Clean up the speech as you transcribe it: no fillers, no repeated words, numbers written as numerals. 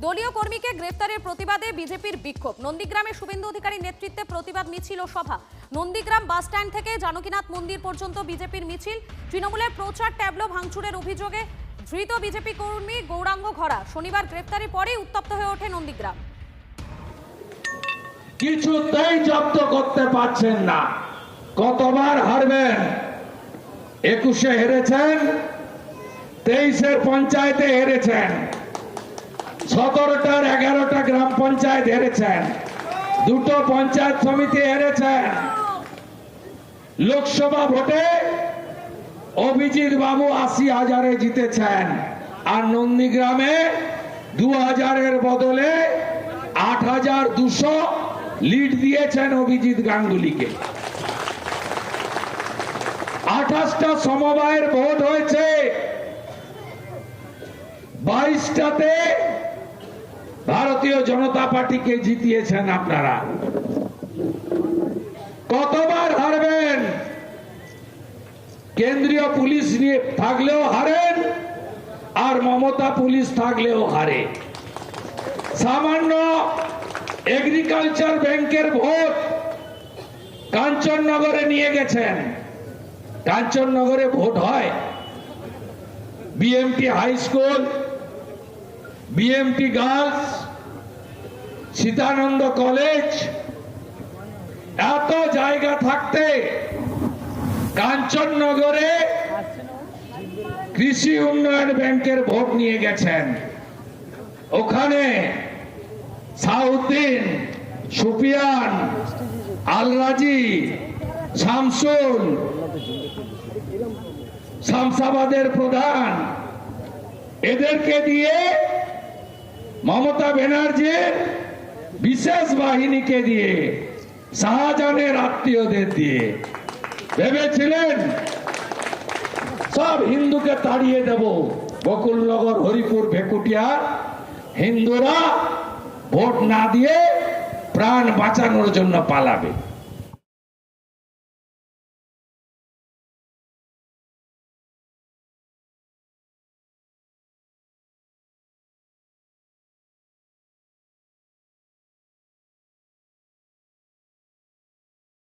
দলীয় কর্মীকে গ্রেফতারের প্রতিবাদে বিজেপির বিক্ষোভ। নন্দীগ্রামে শুভেন্দু অধিকারীর নেতৃত্বে প্রতিবাদ মিছিল ও সভা। নন্দীগ্রাম বাস স্ট্যান্ড থেকে জানকীনাথ মন্দির পর্যন্ত বিজেপির মিছিল। তৃণমূলের প্রচার ট্যাবলো ভাঙচুরের অভিযোগে ধৃত বিজেপি কর্মী গৌরাঙ্গ ঘরা। শনিবার গ্রেফতারের পরেই উত্তপ্ত হয়ে ওঠে নন্দীগ্রাম। কিছুতেই জব্দ করতে পারছেন না। কতবার হারবেন? 21-এ হেরেছেন, 23-এর পঞ্চায়েতে হেরেছেন, 17টার 11টা গ্রাম পঞ্চায়েত হেরেছেন, 2টো পঞ্চায়েত সমিতি হেরেছেন। লোকসভা ভোটে অভিজিৎ বাবু 80,000-এ জিতেছেন, আর নন্দীগ্রামে 2000-এর বদলে 8,200 লিড দিয়েছেন অভিজিৎ গাঙ্গুলিকে। 28টা সমবায়ের ভোট হয়েছে, 22টাতে ভারতীয় জনতা পার্টিকে জিতিয়েছেন আপনারা। কতবার হারবেন? কেন্দ্রীয় পুলিশ নিয়ে থাকলেও হারেন, আর মমতা পুলিশ থাকলেও হারে। সামান্য এগ্রিকালচার ব্যাংকের ভোট কাঞ্চননগরে নিয়ে গেছেন। কাঞ্চননগরে ভোট হয়? BMT high school, BMT girls, Sitananda college, এত জায়গা থাকতে কাঞ্চননগরে কৃষি উন্নয়ন ব্যাংকের ভোট নিয়ে গেছেন। ওখানে সাউদ্দিন, সুফিয়ান, আলরাজি, শামসুল, শামসাবাদের প্রধান, এদেরকে দিয়ে মমতা ব্যানার্জির বিশেষ বাহিনীকে দিয়ে, শাহজাহানের আত্মীয়দের দিয়ে ভেবেছিলেন সব হিন্দুকে তাড়িয়ে দেব। বকুলনগর, হরিপুর, ভেকুটিয়া হিন্দুরা ভোট না দিয়ে প্রাণ বাঁচানোর জন্য পালাবে।